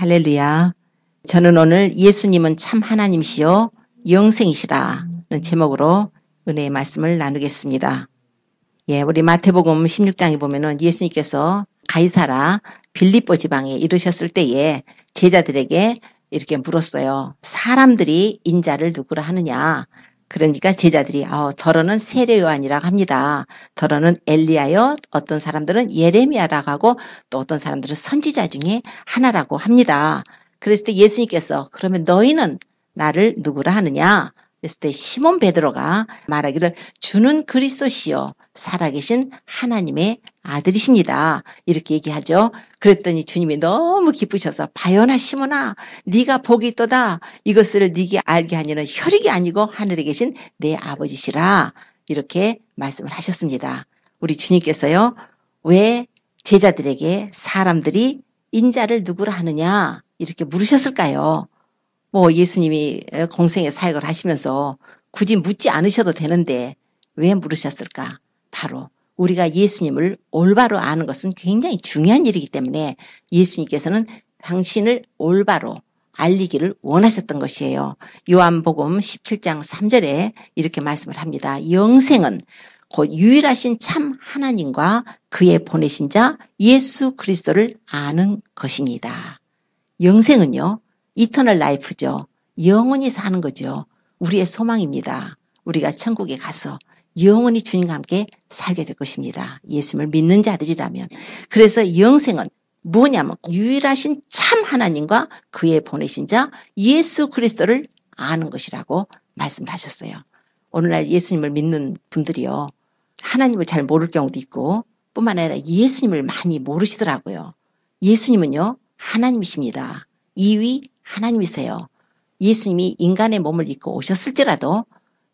할렐루야. 저는 오늘 예수님은 참 하나님이시요 영생이시라는 제목으로 은혜의 말씀을 나누겠습니다. 우리 마태복음 16장에 보면은 예수님께서 가이사라 빌립보 지방에 이르셨을 때에 제자들에게 이렇게 물었어요. 사람들이 인자를 누구라 하느냐? 그러니까 제자들이 더러는 세례 요한이라고 합니다. 더러는 엘리야요, 어떤 사람들은 예레미야라고 하고 또 어떤 사람들은 선지자 중에 하나라고 합니다. 그랬을 때 예수님께서 그러면 너희는 나를 누구라 하느냐? 그랬을 때 시몬 베드로가 말하기를 주는 그리스도시요 살아계신 하나님의 아들이십니다. 이렇게 얘기하죠. 그랬더니 주님이 너무 기쁘셔서 바요나 시몬아 네가 복이 있도다. 이것을 네게 알게 하니는 혈육이 아니고 하늘에 계신 내 아버지시라. 이렇게 말씀을 하셨습니다. 우리 주님께서요. 왜 제자들에게 사람들이 인자를 누구라 하느냐 이렇게 물으셨을까요? 예수님이 공생의 사역을 하시면서 굳이 묻지 않으셔도 되는데 왜 물으셨을까? 바로 우리가 예수님을 올바로 아는 것은 굉장히 중요한 일이기 때문에 예수님께서는 당신을 올바로 알리기를 원하셨던 것이에요. 요한복음 17장 3절에 이렇게 말씀을 합니다. 영생은 곧 유일하신 참 하나님과 그의 보내신 자 예수 그리스도를 아는 것입니다. 영생은요. 이터널 라이프죠. 영원히 사는 거죠. 우리의 소망입니다. 우리가 천국에 가서 영원히 주님과 함께 살게 될 것입니다. 예수님을 믿는 자들이라면. 그래서 영생은 뭐냐면 유일하신 참 하나님과 그의 보내신 자 예수 그리스도를 아는 것이라고 말씀을 하셨어요. 오늘날 예수님을 믿는 분들이요. 하나님을 잘 모를 경우도 있고 뿐만 아니라 예수님을 많이 모르시더라고요. 예수님은요. 하나님이십니다. 2위 하나님이세요. 예수님이 인간의 몸을 입고 오셨을지라도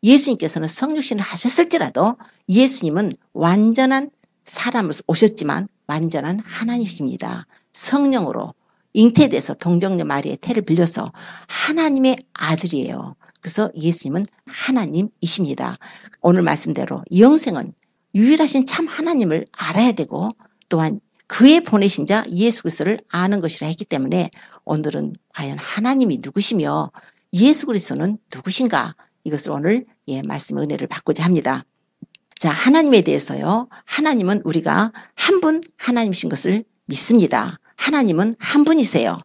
예수님께서는 성육신을 하셨을지라도 예수님은 완전한 사람으로 오셨지만 완전한 하나님이십니다. 성령으로 잉태돼서 동정녀 마리아의 태를 빌려서 하나님의 아들이에요. 그래서 예수님은 하나님이십니다. 오늘 말씀대로 영생은 유일하신 참 하나님을 알아야 되고 또한 그의 보내신 자 예수 그리스도를 아는 것이라 했기 때문에 오늘은 과연 하나님이 누구시며 예수 그리스도는 누구신가 이것을 오늘 말씀의 은혜를 받고자 합니다. 자, 하나님에 대해서요. 하나님은 우리가 한 분 하나님이신 것을 믿습니다. 하나님은 한 분이세요.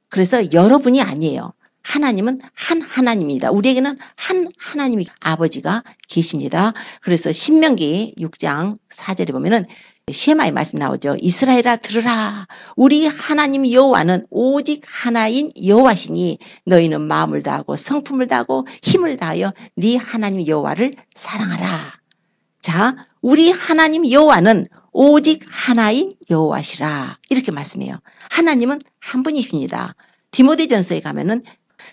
그래서 여러분이 아니에요. 하나님은 한 하나님입니다. 우리에게는 한 하나님이 아버지가 계십니다. 그래서 신명기 6장 4절에 보면은 쉐마의 말씀 나오죠. 이스라엘아 들으라. 우리 하나님 여호와는 오직 하나인 여호와시니 너희는 마음을 다하고 성품을 다하고 힘을 다하여 네 하나님 여호와를 사랑하라. 자, 우리 하나님 여호와는 오직 하나인 여호와시라. 이렇게 말씀해요. 하나님은 한 분이십니다. 디모데전서에 가면은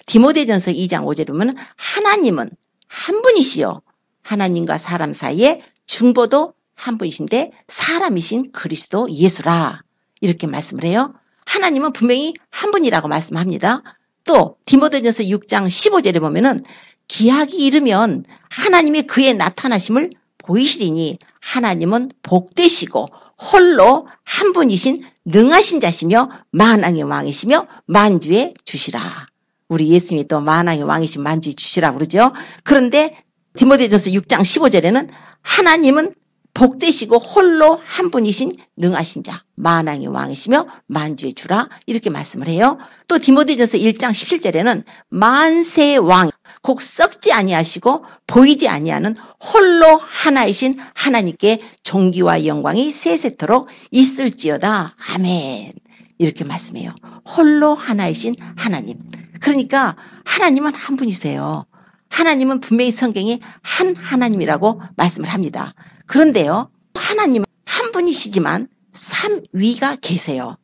디모데전서 2장 5절에 보면 하나님은 한 분이시요. 하나님과 사람 사이에 중보도 한 분이신데 사람이신 그리스도 예수라. 이렇게 말씀을 해요. 하나님은 분명히 한 분이라고 말씀합니다. 또 디모데전서 6장 15절에 보면은 기약이 이르면 하나님이 그의 나타나심을 보이시리니 하나님은 복되시고 홀로 한 분이신 능하신 자시며 만왕의 왕이시며 만주의 주시라. 우리 예수님이 또 만왕의 왕이신 만주의 주시라고 그러죠. 그런데 디모데전서 6장 15절에는 하나님은 복되시고 홀로 한 분이신 능하신 자 만왕의 왕이시며 만주의 주라 이렇게 말씀을 해요. 또 디모데전서 1장 17절에는 만세의 왕 곧 썩지 아니하시고 보이지 아니하는 홀로 하나이신 하나님께 존귀와 영광이 세세토록 있을지어다. 아멘. 이렇게 말씀해요. 홀로 하나이신 하나님. 그러니까 하나님은 한 분이세요. 하나님은 분명히 성경에 한 하나님이라고 말씀을 합니다. 그런데요. 하나님은 한 분이시지만 삼위가 계세요.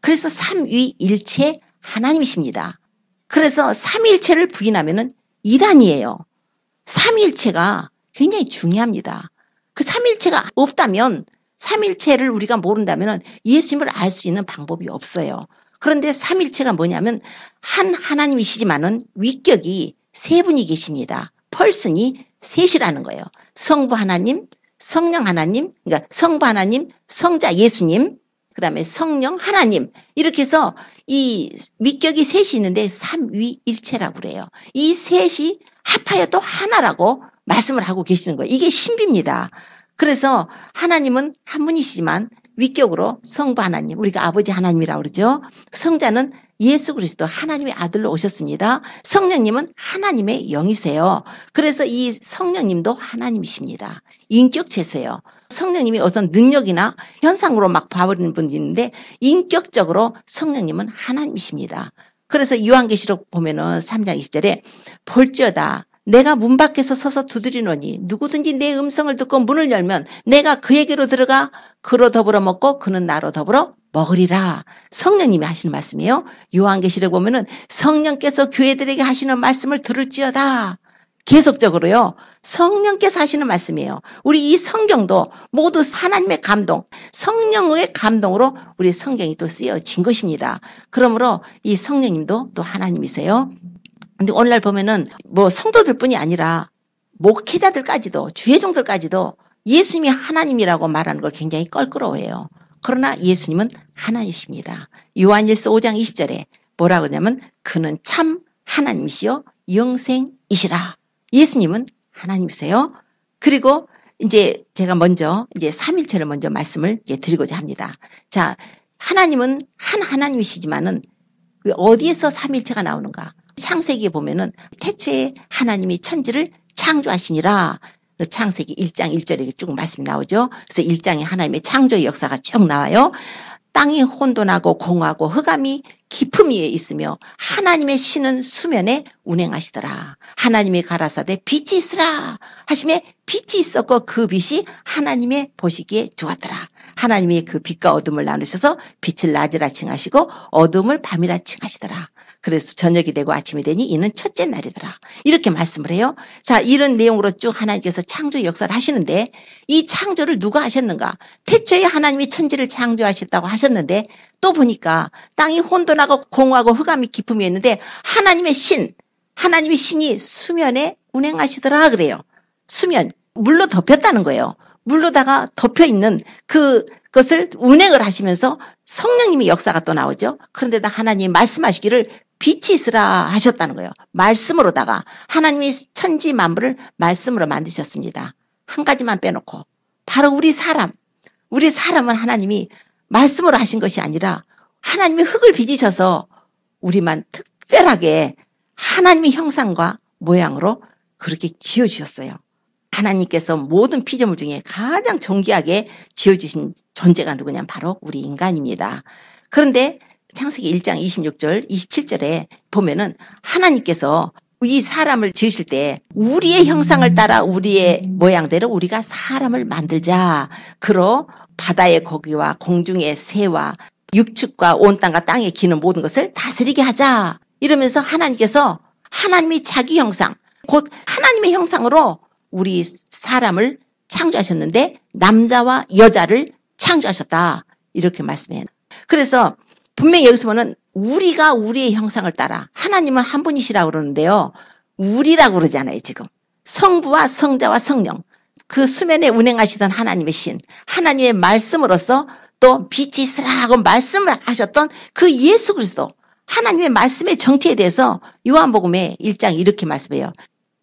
그래서 삼위일체 하나님이십니다. 그래서 삼위일체를 부인하면은 이단이에요. 삼위일체가 굉장히 중요합니다. 그 삼위일체가 없다면 삼위일체를 우리가 모른다면 예수님을 알 수 있는 방법이 없어요. 그런데 삼위일체가 뭐냐면 한 하나님이시지만은 위격이 세 분이 계십니다. 펄슨이 셋이라는 거예요. 성부 하나님, 성령 하나님, 그러니까 성부 하나님, 성자 예수님, 그 다음에 성령 하나님 이렇게 해서 이 위격이 셋이 있는데 삼위일체라고 그래요. 이 셋이 합하여 또 하나라고 말씀을 하고 계시는 거예요. 이게 신비입니다. 그래서 하나님은 한 분이시지만 위격으로 성부 하나님, 우리가 아버지 하나님이라고 그러죠. 성자는 예수 그리스도 하나님의 아들로 오셨습니다. 성령님은 하나님의 영이세요. 그래서 이 성령님도 하나님이십니다. 인격체세요. 성령님이 어떤 능력이나 현상으로 막 봐버리는 분이 있는데 인격적으로 성령님은 하나님이십니다. 그래서 요한계시록 보면은 3장 20절에 볼지어다 내가 문 밖에서 서서 두드리노니 누구든지 내 음성을 듣고 문을 열면 내가 그에게로 들어가 그로 더불어 먹고 그는 나로 더불어 먹으리라. 성령님이 하시는 말씀이에요. 요한계시록 보면은 성령께서 교회들에게 하시는 말씀을 들을지어다. 계속적으로요. 성령께서 하시는 말씀이에요. 우리 이 성경도 모두 하나님의 감동, 성령의 감동으로 우리 성경이 또 쓰여진 것입니다. 그러므로 이 성령님도 또 하나님이세요. 근데 오늘날 보면은 뭐 성도들뿐이 아니라 목회자들까지도 주회종들까지도 예수님이 하나님이라고 말하는 걸 굉장히 껄끄러워해요. 그러나 예수님은 하나님이십니다. 요한일서 5장 20절에 뭐라 그러냐면 그는 참 하나님이시요 영생이시라. 예수님은 하나님이세요. 그리고 이제 제가 먼저 이제 삼일체를 먼저 말씀을 이제 드리고자 합니다. 자, 하나님은 한 하나님이시지만은 왜 어디에서 삼일체가 나오는가? 창세기에 보면은 태초에 하나님이 천지를 창조하시니라. 창세기 1장 1절에 쭉 말씀이 나오죠. 그래서 1장에 하나님의 창조의 역사가 쭉 나와요. 땅이 혼돈하고 공하고 흑암이 깊음 위에 있으며 하나님의 신은 수면에 운행하시더라. 하나님이 가라사대 빛이 있으라 하시매 빛이 있었고 그 빛이 하나님의 보시기에 좋았더라. 하나님이 그 빛과 어둠을 나누셔서 빛을 낮이라 칭하시고 어둠을 밤이라 칭하시더라. 그래서 저녁이 되고 아침이 되니 이는 첫째 날이더라. 이렇게 말씀을 해요. 자, 이런 내용으로 쭉 하나님께서 창조 역사를 하시는데 이 창조를 누가 하셨는가? 태초에 하나님이 천지를 창조하셨다고 하셨는데 또 보니까 땅이 혼돈하고 공하고 흑암이 깊음이 있는데 하나님의 신이 수면에 운행하시더라 그래요. 수면, 물로 덮였다는 거예요. 물로다가 덮여있는 그것을 운행을 하시면서 성령님의 역사가 또 나오죠. 그런데다 하나님이 말씀하시기를 빛이 있으라 하셨다는 거예요. 말씀으로다가 하나님이 천지 만물을 말씀으로 만드셨습니다. 한 가지만 빼놓고 바로 우리 사람은 하나님이 말씀으로 하신 것이 아니라 하나님이 흙을 빚으셔서 우리만 특별하게 하나님의 형상과 모양으로 그렇게 지어주셨어요. 하나님께서 모든 피조물 중에 가장 존귀하게 지어주신 존재가 누구냐면 바로 우리 인간입니다. 그런데 창세기 1장 26절, 27절에 보면은 하나님께서 이 사람을 지으실 때 우리의 형상을 따라 우리의 모양대로 우리가 사람을 만들자. 그로 바다의 고기와 공중의 새와 육축과 온 땅과 땅에 기는 모든 것을 다스리게 하자. 이러면서 하나님께서 하나님이 자기 형상, 곧 하나님의 형상으로 우리 사람을 창조하셨는데 남자와 여자를 창조하셨다. 이렇게 말씀해요. 그래서 분명히 여기서 보면 우리가 우리의 형상을 따라 하나님은 한 분이시라고 그러는데요. 우리라고 그러잖아요. 지금 성부와 성자와 성령 그 수면에 운행하시던 하나님의 신 하나님의 말씀으로서 또 빛이 있으라고 말씀을 하셨던 그 예수 그리스도 하나님의 말씀의 정체에 대해서 요한복음에 1장 이렇게 말씀해요.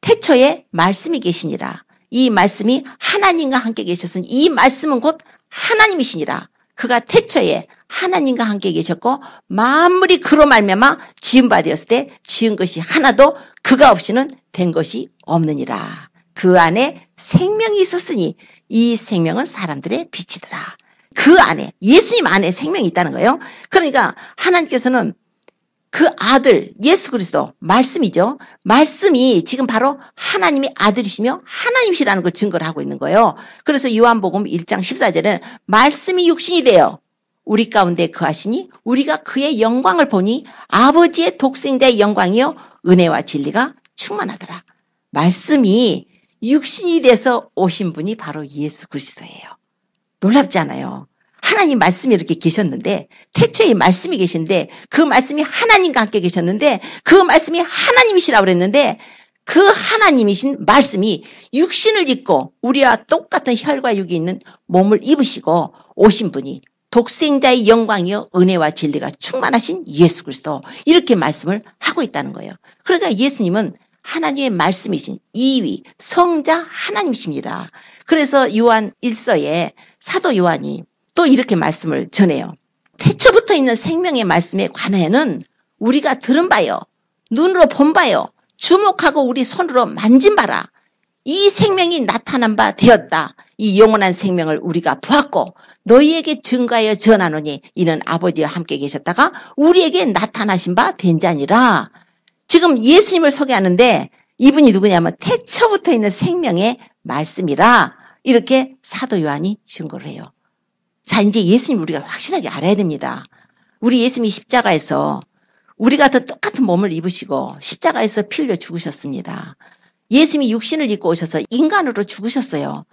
태초에 말씀이 계시니라. 이 말씀이 하나님과 함께 계셨으니 이 말씀은 곧 하나님이시니라. 그가 태초에 하나님과 함께 계셨고 만물이 그로 말미암아 지은 바 되었을 때 지은 것이 하나도 그가 없이는 된 것이 없느니라. 그 안에 생명이 있었으니 이 생명은 사람들의 빛이더라. 그 안에 예수님 안에 생명이 있다는 거예요. 그러니까 하나님께서는 그 아들 예수 그리스도 말씀이죠. 말씀이 지금 바로 하나님의 아들이시며 하나님이시라는 걸 증거를 하고 있는 거예요. 그래서 요한복음 1장 14절에는 말씀이 육신이 되어 우리 가운데 거하시니 우리가 그의 영광을 보니 아버지의 독생자의 영광이요 은혜와 진리가 충만하더라. 말씀이 육신이 돼서 오신 분이 바로 예수 그리스도예요. 놀랍지 않아요? 하나님 말씀이 이렇게 계셨는데 태초에 말씀이 계신데 그 말씀이 하나님과 함께 계셨는데 그 말씀이 하나님이시라고 그랬는데 그 하나님이신 말씀이 육신을 입고 우리와 똑같은 혈과 육이 있는 몸을 입으시고 오신 분이 독생자의 영광이요 은혜와 진리가 충만하신 예수 그리스도 이렇게 말씀을 하고 있다는 거예요. 그러니까 예수님은 하나님의 말씀이신 2위 성자 하나님이십니다. 그래서 요한 1서에 사도 요한이 또 이렇게 말씀을 전해요. 태초부터 있는 생명의 말씀에 관하여는 우리가 들은 바요 눈으로 본 바요 주목하고 우리 손으로 만진 바라 이 생명이 나타난 바 되었다. 이 영원한 생명을 우리가 보았고 너희에게 증거하여 전하노니 이는 아버지와 함께 계셨다가 우리에게 나타나신 바 된 자니라. 지금 예수님을 소개하는데 이분이 누구냐면 태초부터 있는 생명의 말씀이라 이렇게 사도 요한이 증거를 해요. 자, 이제 예수님 우리가 확실하게 알아야 됩니다. 우리 예수님이 십자가에서 우리가 더 똑같은 몸을 입으시고 십자가에서 피 흘려 죽으셨습니다. 예수님이 육신을 입고 오셔서 인간으로 죽으셨어요.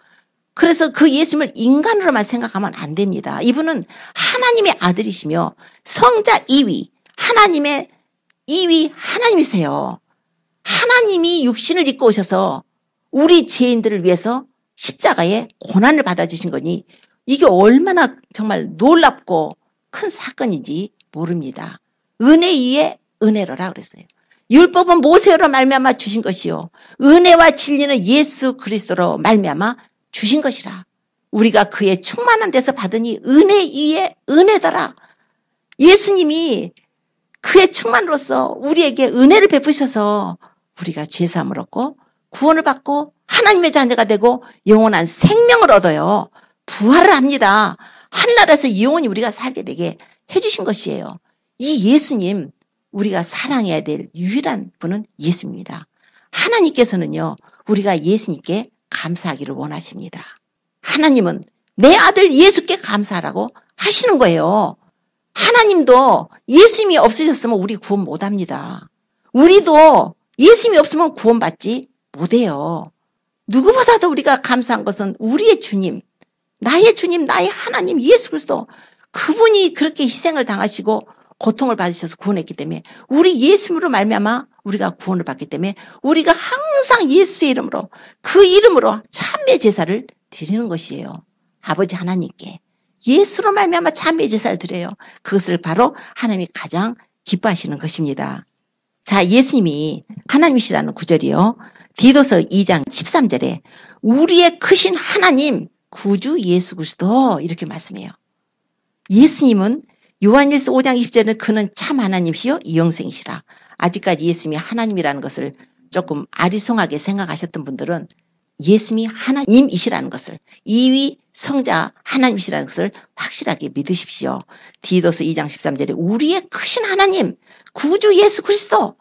그래서 그 예수님을 인간으로만 생각하면 안 됩니다. 이분은 하나님의 아들이시며 성자 2위, 하나님의 2위 하나님이세요. 하나님이 육신을 입고 오셔서 우리 죄인들을 위해서 십자가에 고난을 받아주신 거니 이게 얼마나 정말 놀랍고 큰 사건인지 모릅니다. 은혜 위에 은혜로라 그랬어요. 율법은 모세로 말미암아 주신 것이요 은혜와 진리는 예수 그리스도로 말미암아 주신 것이라. 우리가 그의 충만한 데서 받으니 은혜 위에 은혜더라. 예수님이 그의 충만으로서 우리에게 은혜를 베푸셔서 우리가 죄사함을 얻고 구원을 받고 하나님의 자녀가 되고 영원한 생명을 얻어요. 부활을 합니다. 하늘나라에서 영원히 우리가 살게 되게 해주신 것이에요. 이 예수님 우리가 사랑해야 될 유일한 분은 예수입니다. 하나님께서는요 우리가 예수님께 감사하기를 원하십니다. 하나님은 내 아들 예수께 감사하라고 하시는 거예요. 하나님도 예수님이 없으셨으면 우리 구원 못합니다. 우리도 예수님이 없으면 구원받지 못해요. 누구보다도 우리가 감사한 것은 우리의 주님, 나의 하나님 예수 그리스도 그분이 그렇게 희생을 당하시고 고통을 받으셔서 구원했기 때문에 우리 예수님으로 말미암아 우리가 구원을 받기 때문에 우리가 항상 예수의 이름으로 그 이름으로 참회 제사를 드리는 것이에요. 아버지 하나님께 예수로 말미암아 참회 제사를 드려요. 그것을 바로 하나님이 가장 기뻐하시는 것입니다. 자, 예수님이 하나님이시라는 구절이요. 디도서 2장 13절에 우리의 크신 하나님 구주 예수 그리스도 이렇게 말씀해요. 예수님은 요한일서 5장 20절에는 그는 참 하나님이시요 영생이시라. 아직까지 예수님이 하나님이라는 것을 조금 아리송하게 생각하셨던 분들은 예수님이 하나님이시라는 것을 2위 성자 하나님이시라는 것을 확실하게 믿으십시오. 디도서 2장 13절에 우리의 크신 하나님 구주 예수 그리스도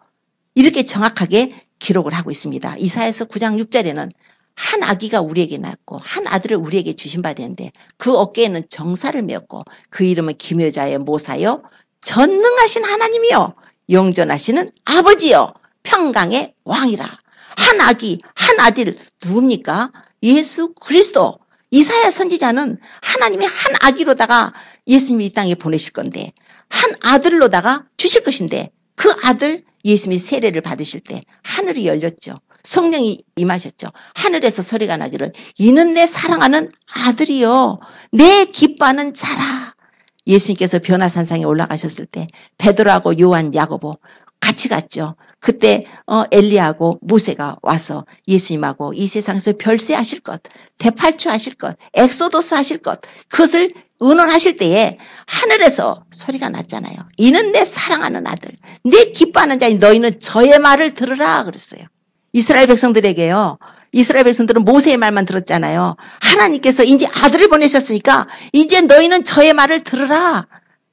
이렇게 정확하게 기록을 하고 있습니다. 이사야서 9장 6절에는 한 아기가 우리에게 낳았고 한 아들을 우리에게 주신 바 되는데 그 어깨에는 정사를 메었고 그 이름은 기묘자의 모사요 전능하신 하나님이요 영존하시는 아버지요 평강의 왕이라. 한 아기 한 아들 누굽니까? 예수 그리스도. 이사야 선지자는 하나님의 한 아기로다가 예수님이 이 땅에 보내실 건데 한 아들로다가 주실 것인데 그 아들 예수님이 세례를 받으실 때 하늘이 열렸죠. 성령이 임하셨죠. 하늘에서 소리가 나기를 이는 내 사랑하는 아들이요 내 기뻐하는 자라. 예수님께서 변화산상에 올라가셨을 때 베드로하고 요한 야고보 같이 갔죠. 그때 엘리야하고 모세가 와서 예수님하고 이 세상에서 별세하실 것, 대팔추하실 것, 엑소도스 하실 것 그것을 의논하실 때에 하늘에서 소리가 났잖아요. 이는 내 사랑하는 아들, 내 기뻐하는 자니 너희는 저의 말을 들으라 그랬어요. 이스라엘 백성들에게요. 이스라엘 백성들은 모세의 말만 들었잖아요. 하나님께서 이제 아들을 보내셨으니까 이제 너희는 저의 말을 들으라.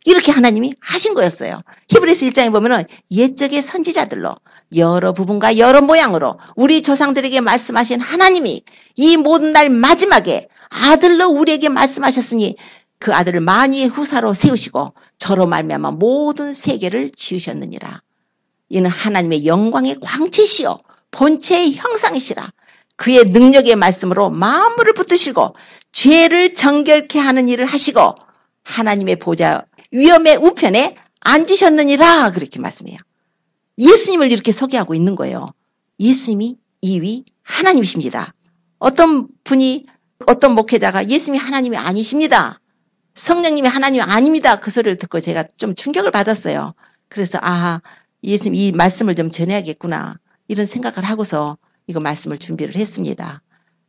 이렇게 하나님이 하신 거였어요. 히브리서 1장에 보면은 옛적의 선지자들로 여러 부분과 여러 모양으로 우리 조상들에게 말씀하신 하나님이 이 모든 날 마지막에 아들로 우리에게 말씀하셨으니 그 아들을 만유의 후사로 세우시고 저로 말미암아 모든 세계를 지으셨느니라. 이는 하나님의 영광의 광채시요 본체의 형상이시라. 그의 능력의 말씀으로 만물을 붙드시고 죄를 정결케 하는 일을 하시고 하나님의 보좌 위엄의 우편에 앉으셨느니라. 그렇게 말씀해요. 예수님을 이렇게 소개하고 있는 거예요. 예수님이 2위 하나님이십니다. 어떤 분이 어떤 목회자가 예수님이 하나님이 아니십니다. 성령님이 하나님 아닙니다. 그 소리를 듣고 제가 좀 충격을 받았어요. 그래서 예수님 이 말씀을 좀 전해야겠구나 이런 생각을 하고서 이거 말씀을 준비를 했습니다.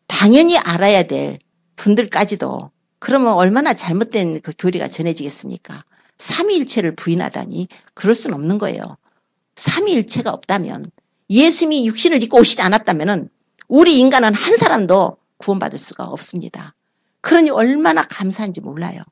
당연히 알아야 될 분들까지도 그러면 얼마나 잘못된 그 교리가 전해지겠습니까? 삼위일체를 부인하다니 그럴 수는 없는 거예요. 삼위일체가 없다면 예수님이 육신을 입고 오시지 않았다면 우리 인간은 한 사람도 구원받을 수가 없습니다. 그러니 얼마나 감사한지 몰라요.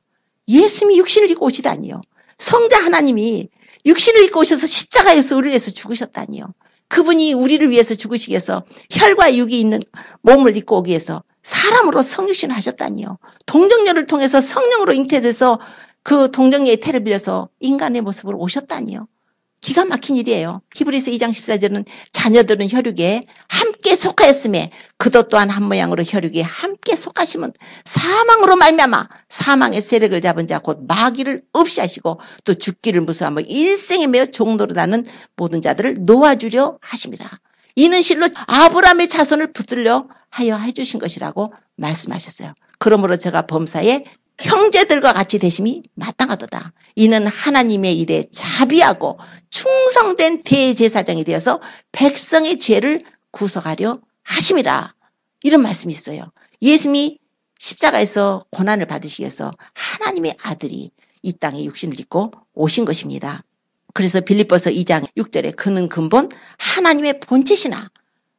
예수님이 육신을 입고 오시다니요. 성자 하나님이 육신을 입고 오셔서 십자가에서 우리를 위해서 죽으셨다니요. 그분이 우리를 위해서 죽으시기 위해서 혈과 육이 있는 몸을 입고 오기 위해서 사람으로 성육신을 하셨다니요. 동정녀를 통해서 성령으로 잉태돼서 그 동정녀의 태를 빌려서 인간의 모습으로 오셨다니요. 기가 막힌 일이에요. 히브리서 2장 14절은 자녀들은 혈육에 함께 속하였음에 그도 또한 한 모양으로 혈육에 함께 속하시면 사망으로 말미암아 사망의 세력을 잡은 자 곧 마귀를 없이 하시고 또 죽기를 무서워하며 일생에 매어 종노릇 하는 모든 자들을 놓아주려 하심이라. 이는 실로 아브라함의 자손을 붙들려 하여 해주신 것이라고 말씀하셨어요. 그러므로 제가 범사에 형제들과 같이 되심이 마땅하도다. 이는 하나님의 일에 자비하고 충성된 대제사장이 되어서 백성의 죄를 구속하려 하심이라. 이런 말씀이 있어요. 예수님이 십자가에서 고난을 받으시기 위해서 하나님의 아들이 이 땅에 육신을 입고 오신 것입니다. 그래서 빌립보서 2장 6절에 그는 근본 하나님의 본체시나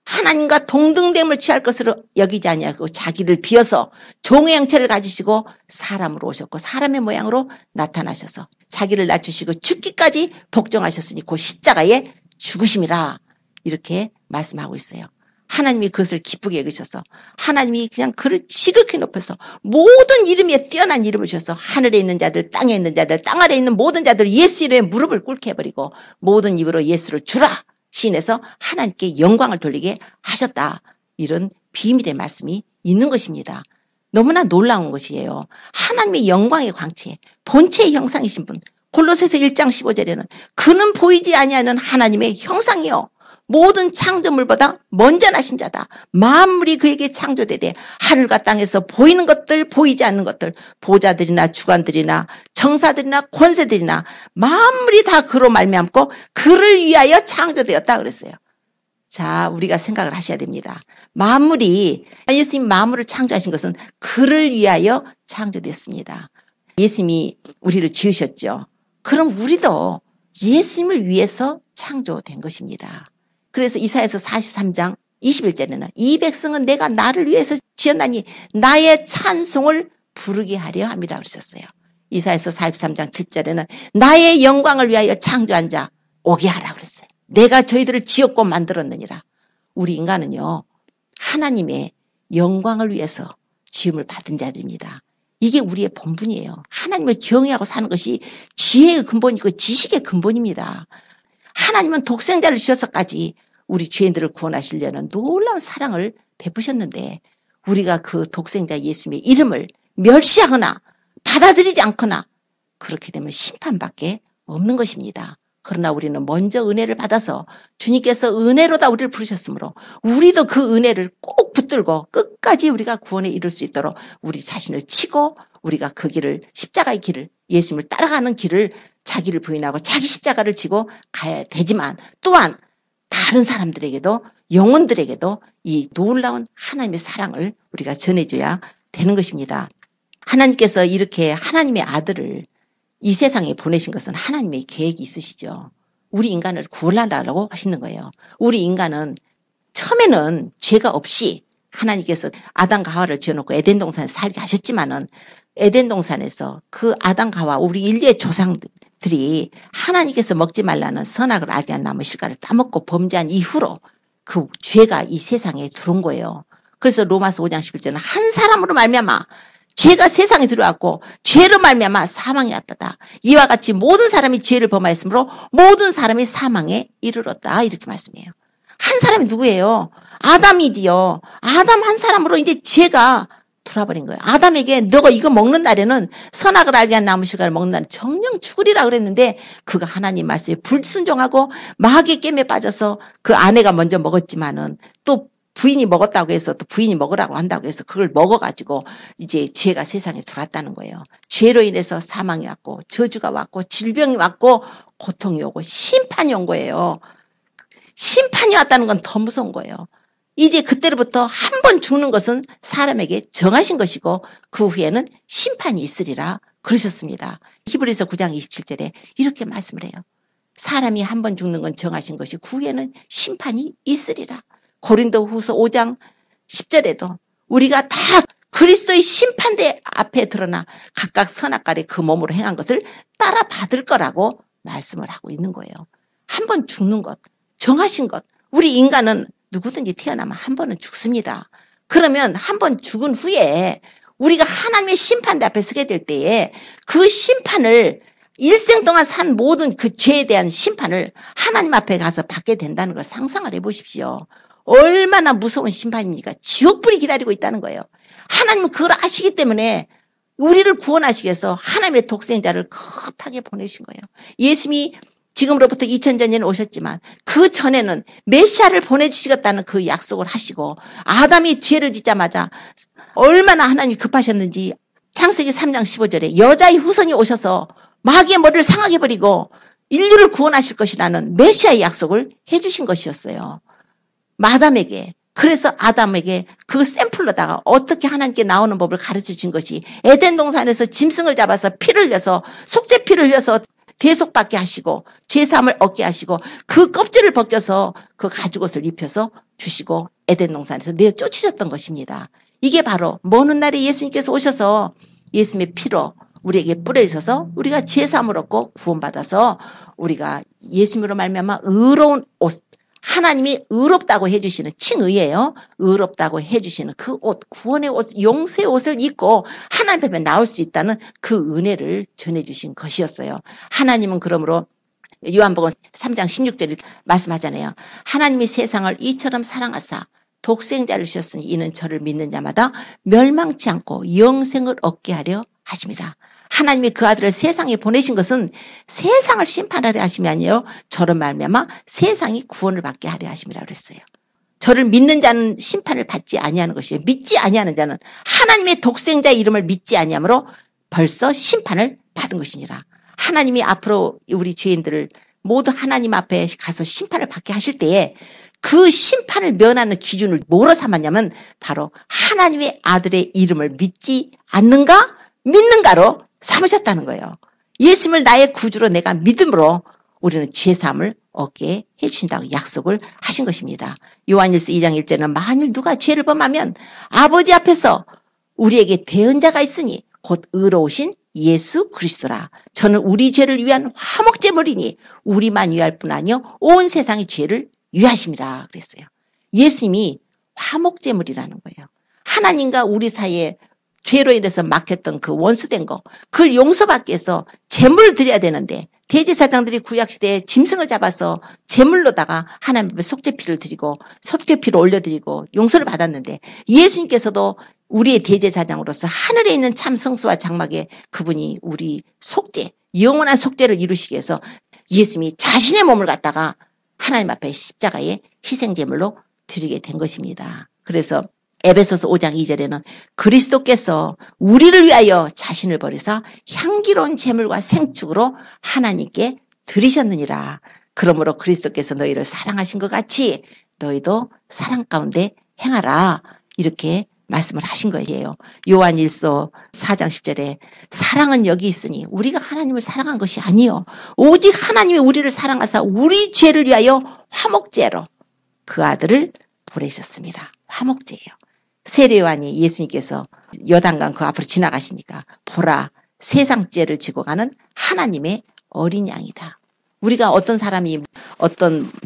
하나님과 동등됨을 취할 것으로 여기지 아니하고 자기를 비어서 종의 형체를 가지시고 사람으로 오셨고 사람의 모양으로 나타나셔서 자기를 낮추시고 죽기까지 복종하셨으니 그 십자가에 죽으심이라 이렇게 말씀하고 있어요. 하나님이 그것을 기쁘게 여기셔서 하나님이 그냥 그를 지극히 높여서 모든 이름에 뛰어난 이름을 주셔서 하늘에 있는 자들 땅에 있는 자들 땅 아래에 있는 모든 자들 예수 이름에 무릎을 꿇게 해버리고 모든 입으로 예수를 주라 시인해서 하나님께 영광을 돌리게 하셨다. 이런 비밀의 말씀이 있는 것입니다. 너무나 놀라운 것이에요. 하나님의 영광의 광채, 본체의 형상이신 분. 골로새서 1장 15절에는 그는 보이지 아니하는 하나님의 형상이요. 모든 창조물보다 먼저 나신 자다. 만물이 그에게 창조되되 하늘과 땅에서 보이는 것들 보이지 않는 것들 보좌들이나 주관들이나 정사들이나 권세들이나 만물이 다 그로 말미암고 그를 위하여 창조되었다 그랬어요. 자, 우리가 생각을 하셔야 됩니다. 만물이 예수님 만물을 창조하신 것은 그를 위하여 창조됐습니다. 예수님이 우리를 지으셨죠. 그럼 우리도 예수님을 위해서 창조된 것입니다. 그래서 이사야서 43장 21절에는 이 백성은 내가 나를 위해서 지었나니 나의 찬송을 부르게 하려 함이라 그러셨어요. 이사야서 43장 7절에는 나의 영광을 위하여 창조한 자 오게 하라 그랬어요. 내가 저희들을 지었고 만들었느니라. 우리 인간은요. 하나님의 영광을 위해서 지음을 받은 자들입니다. 이게 우리의 본분이에요. 하나님을 경외하고 사는 것이 지혜의 근본이고 지식의 근본입니다. 하나님은 독생자를 주셔서까지 우리 죄인들을 구원하시려는 놀라운 사랑을 베푸셨는데 우리가 그 독생자 예수님의 이름을 멸시하거나 받아들이지 않거나 그렇게 되면 심판밖에 없는 것입니다. 그러나 우리는 먼저 은혜를 받아서 주님께서 은혜로다 우리를 부르셨으므로 우리도 그 은혜를 꼭 붙들고 끝까지 우리가 구원에 이룰 수 있도록 우리 자신을 치고 우리가 그 길을 십자가의 길을 예수님을 따라가는 길을 자기를 부인하고 자기 십자가를 지고 가야 되지만 또한 다른 사람들에게도 영혼들에게도 이 놀라운 하나님의 사랑을 우리가 전해줘야 되는 것입니다. 하나님께서 이렇게 하나님의 아들을 이 세상에 보내신 것은 하나님의 계획이 있으시죠. 우리 인간을 구원하려고 하시는 거예요. 우리 인간은 처음에는 죄가 없이 하나님께서 아담과 하와를 지어놓고 에덴 동산에 살게 하셨지만은 에덴 동산에서 그 아담과 하와 우리 인류의 조상들이 하나님께서 먹지 말라는 선악을 알게 한 나무 실과를 따먹고 범죄한 이후로 그 죄가 이 세상에 들어온 거예요. 그래서 로마서 5장 11절은 한 사람으로 말미암아 죄가 세상에 들어왔고 죄로 말미암아 사망이 왔다. 이와 같이 모든 사람이 죄를 범하였으므로 모든 사람이 사망에 이르렀다. 이렇게 말씀해요. 한 사람이 누구예요? 아담이디요. 아담 한 사람으로 이제 죄가 들어와버린 거예요. 아담에게 너가 이거 먹는 날에는 선악을 알게 한 나무 실과를 먹는 날에 정령 죽으리라 그랬는데 그가 하나님 말씀에 불순종하고 마귀의 깸에 빠져서 그 아내가 먼저 먹었지만은 또 부인이 먹었다고 해서 또 부인이 먹으라고 한다고 해서 그걸 먹어가지고 이제 죄가 세상에 들어왔다는 거예요. 죄로 인해서 사망이 왔고 저주가 왔고 질병이 왔고 고통이 오고 심판이 온 거예요. 심판이 왔다는 건 더 무서운 거예요. 이제 그때로부터 한 번 죽는 것은 사람에게 정하신 것이고 그 후에는 심판이 있으리라 그러셨습니다. 히브리서 9장 27절에 이렇게 말씀을 해요. 사람이 한 번 죽는 건 정하신 것이 그 후에는 심판이 있으리라. 고린도후서 5장 10절에도 우리가 다 그리스도의 심판대 앞에 드러나 각각 선악과를 그 몸으로 행한 것을 따라 받을 거라고 말씀을 하고 있는 거예요. 한 번 죽는 것, 정하신 것. 우리 인간은 누구든지 태어나면 한 번은 죽습니다. 그러면 한 번 죽은 후에 우리가 하나님의 심판대 앞에 서게 될 때에 그 심판을 일생 동안 산 모든 그 죄에 대한 심판을 하나님 앞에 가서 받게 된다는 걸 상상을 해보십시오. 얼마나 무서운 심판입니까? 지옥불이 기다리고 있다는 거예요. 하나님은 그걸 아시기 때문에 우리를 구원하시기 위해서 하나님의 독생자를 급하게 보내신 거예요. 예수님이 지금으로부터 2000년 전에 오셨지만 그 전에는 메시아를 보내주시겠다는 그 약속을 하시고 아담이 죄를 짓자마자 얼마나 하나님이 급하셨는지 창세기 3장 15절에 여자의 후손이 오셔서 마귀의 머리를 상하게 버리고 인류를 구원하실 것이라는 메시아의 약속을 해주신 것이었어요. 마담에게. 그래서 아담에게 그 샘플로다가 어떻게 하나님께 나오는 법을 가르쳐 준 것이 에덴 동산에서 짐승을 잡아서 피를 흘려서 속죄 피를 흘려서 대속받게 하시고 죄사함을 얻게 하시고 그 껍질을 벗겨서 그 가죽옷을 입혀서 주시고 에덴 동산에서 내어 쫓으셨던 것입니다. 이게 바로 먼 훗날에 예수님께서 오셔서 예수님의 피로 우리에게 뿌려주셔서 우리가 죄사함을 얻고 구원받아서 우리가 예수님으로 말미암아 의로운 옷, 하나님이 의롭다고 해주시는 칭의예요. 의롭다고 해주시는 그 옷, 구원의 옷, 용서의 옷을 입고 하나님 앞에 나올 수 있다는 그 은혜를 전해주신 것이었어요. 하나님은 그러므로 요한복음 3장 16절에 말씀하잖아요. 하나님이 세상을 이처럼 사랑하사 독생자를 주셨으니 이는 저를 믿는 자마다 멸망치 않고 영생을 얻게 하려 하심이라. 하나님이 그 아들을 세상에 보내신 것은 세상을 심판하려 하심이 아니에요. 저를 말미암아 세상이 구원을 받게 하려 하심이라 그랬어요. 저를 믿는 자는 심판을 받지 아니하는 것이에요. 믿지 아니하는 자는 하나님의 독생자 이름을 믿지 아니하므로 벌써 심판을 받은 것이니라. 하나님이 앞으로 우리 죄인들을 모두 하나님 앞에 가서 심판을 받게 하실 때에 그 심판을 면하는 기준을 뭐로 삼았냐면 바로 하나님의 아들의 이름을 믿지 않는가 믿는가로 삼으셨다는 거예요. 예수님을 나의 구주로 내가 믿음으로 우리는 죄사함을 얻게 해주신다고 약속을 하신 것입니다. 요한일서 2장 1절은 만일 누가 죄를 범하면 아버지 앞에서 우리에게 대언자가 있으니 곧 의로우신 예수 그리스도라. 저는 우리 죄를 위한 화목제물이니 우리만 위할 뿐 아니요 온 세상의 죄를 위하심이라 그랬어요. 예수님이 화목제물이라는 거예요. 하나님과 우리 사이에 죄로 인해서 막혔던 그 원수된 거, 그걸 용서받기 위해서 제물을 드려야 되는데 대제사장들이 구약시대에 짐승을 잡아서 제물로다가 하나님 앞에 속죄피를 드리고 속죄피를 올려드리고 용서를 받았는데 예수님께서도 우리의 대제사장으로서 하늘에 있는 참 성수와 장막에 그분이 우리 속죄, 영원한 속죄를 이루시기 위해서 예수님이 자신의 몸을 갖다가 하나님 앞에 십자가에 희생제물로 드리게 된 것입니다. 그래서 에베소서 5장 2절에는 그리스도께서 우리를 위하여 자신을 버리사 향기로운 제물과 생축으로 하나님께 드리셨느니라. 그러므로 그리스도께서 너희를 사랑하신 것 같이 너희도 사랑 가운데 행하라. 이렇게 말씀을 하신 거예요. 요한일서 4장 10절에 사랑은 여기 있으니 우리가 하나님을 사랑한 것이 아니요 오직 하나님이 우리를 사랑하사 우리 죄를 위하여 화목제로 그 아들을 보내셨습니다. 화목제예요. 세례요한이 예수님께서 요단강 그 앞으로 지나가시니까 보라 세상 죄를 지고 가는 하나님의 어린 양이다. 우리가 어떤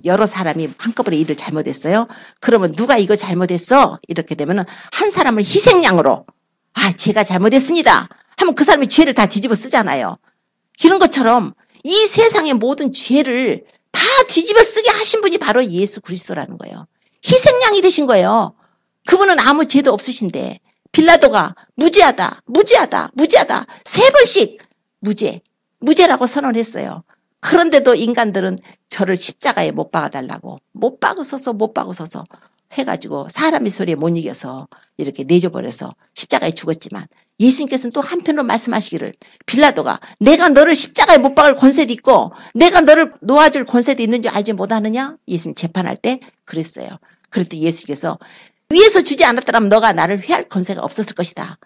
여러 사람이 한꺼번에 일을 잘못했어요. 그러면 누가 이거 잘못했어? 이렇게 되면 한 사람을 희생양으로 제가 잘못했습니다 하면 그 사람이 죄를 다 뒤집어 쓰잖아요. 이런 것처럼 이 세상의 모든 죄를 다 뒤집어 쓰게 하신 분이 바로 예수 그리스도라는 거예요. 희생양이 되신 거예요. 그분은 아무 죄도 없으신데 빌라도가 무죄하다 3번씩 무죄라고 선언했어요. 그런데도 인간들은 저를 십자가에 못 박아달라고 못 박으소서 해가지고 사람의 소리에 못 이겨서 이렇게 내줘버려서 십자가에 죽었지만 예수님께서는 또 한편으로 말씀하시기를 빌라도가 내가 너를 십자가에 못 박을 권세도 있고 내가 너를 놓아줄 권세도 있는 줄 알지 못하느냐? 예수님 재판할 때 그랬어요. 그랬더니 예수님께서 위에서 주지 않았더라면 너가 나를 회할 권세가 없었을 것이다.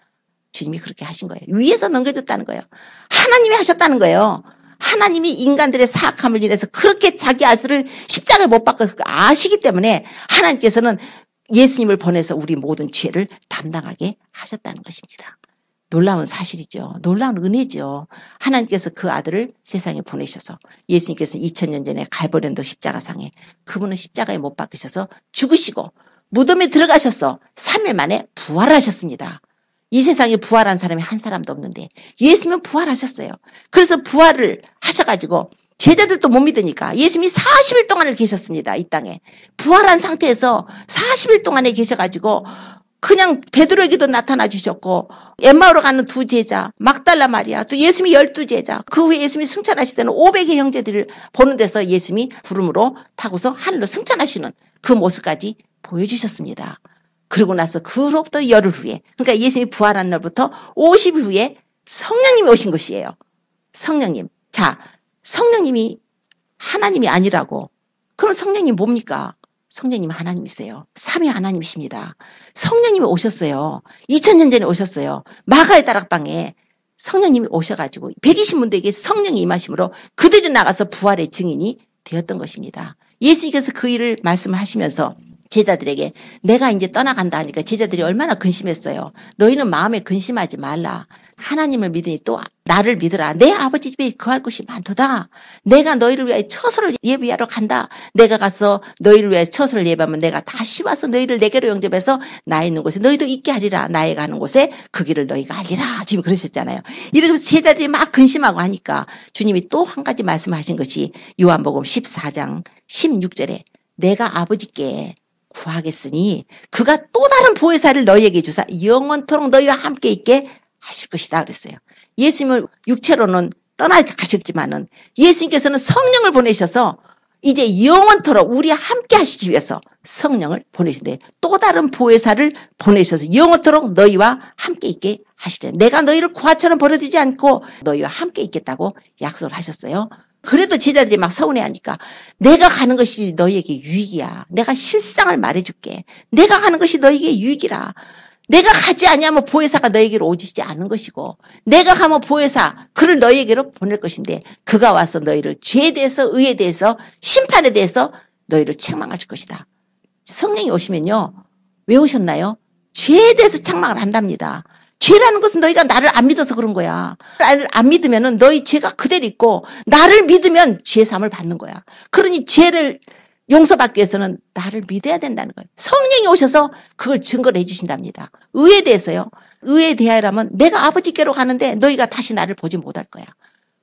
주님이 그렇게 하신 거예요. 위에서 넘겨줬다는 거예요. 하나님이 하셨다는 거예요. 하나님이 인간들의 사악함을 인해서 그렇게 자기 아들을 십자가에 못 박았을 걸 아시기 때문에 하나님께서는 예수님을 보내서 우리 모든 죄를 담당하게 하셨다는 것입니다. 놀라운 사실이죠. 놀라운 은혜죠. 하나님께서 그 아들을 세상에 보내셔서 예수님께서 2000년 전에 갈보리온도 십자가상에 그분은 십자가에 못 박으셔서 죽으시고 무덤에 들어가셔서 3일 만에 부활하셨습니다. 이 세상에 부활한 사람이 한 사람도 없는데 예수님은 부활하셨어요. 그래서 부활을 하셔가지고 제자들도 못 믿으니까 예수님이 40일 동안을 계셨습니다. 이 땅에. 부활한 상태에서 40일 동안에 계셔가지고 그냥 베드로에게도 나타나 주셨고 엠마오로 가는 두 제자 막달라 마리아 또 예수님이 12제자 그 후에 예수님이 승천하실 때는 500의 형제들을 보는 데서 예수님이 구름으로 타고서 하늘로 승천하시는 그 모습까지 보여주셨습니다. 그러고 나서 그로부터 열흘 후에 그러니까 예수님이 부활한 날부터 50일 후에 성령님이 오신 것이에요. 성령님. 자, 성령님이 하나님이 아니라고 그럼 성령님 뭡니까? 성령님 하나님이세요. 삼위 하나님이십니다. 성령님이 오셨어요. 2000년 전에 오셨어요. 마가의 다락방에 성령님이 오셔가지고 120문들에게 성령이 임하심으로 그들이 나가서 부활의 증인이 되었던 것입니다. 예수님께서 그 일을 말씀하시면서 제자들에게 내가 이제 떠나간다 하니까 제자들이 얼마나 근심했어요. 너희는 마음에 근심하지 말라. 하나님을 믿으니 또 나를 믿으라. 내 아버지 집에 거할 곳이 많도다. 내가 너희를 위하여 처소를 예비하러 간다. 내가 가서 너희를 위하여 처소를 예비하면 내가 다시 와서 너희를 내게로 영접해서 나 있는 곳에 너희도 있게 하리라. 나에 가는 곳에 그 길을 너희가 알리라. 주님이 그러셨잖아요. 이렇게 제자들이 막 근심하고 하니까 주님이 또 한 가지 말씀하신 것이 요한복음 14장 16절에 내가 아버지께 구하겠으니 그가 또 다른 보혜사를 너희에게 주사 영원토록 너희와 함께 있게 하실 것이다 그랬어요. 예수님을 육체로는 떠나가셨지만은 예수님께서는 성령을 보내셔서 이제 영원토록 우리와 함께 하시기 위해서 성령을 보내신대. 또 다른 보혜사를 보내셔서 영원토록 너희와 함께 있게 하시래. 내가 너희를 고아처럼 버려두지 않고 너희와 함께 있겠다고 약속을 하셨어요. 그래도 제자들이 막 서운해하니까 내가 가는 것이 너희에게 유익이야. 내가 실상을 말해줄게. 내가 가는 것이 너희에게 유익이라. 내가 가지 아니하면 보혜사가 너희에게로 오지지 않은 것이고 내가 가면 보혜사 그를 너희에게로 보낼 것인데 그가 와서 너희를 죄에 대해서 의에 대해서 심판에 대해서 너희를 책망하실 것이다. 성령이 오시면요. 왜 오셨나요? 죄에 대해서 책망을 한답니다. 죄라는 것은 너희가 나를 안 믿어서 그런 거야. 나를 안 믿으면 너희 죄가 그대로 있고 나를 믿으면 죄사함을 받는 거야. 그러니 죄를 용서받기 위해서는 나를 믿어야 된다는 거예요. 성령이 오셔서 그걸 증거를 해주신답니다. 의에 대해서요. 의에 대하여라면 내가 아버지께로 가는데 너희가 다시 나를 보지 못할 거야.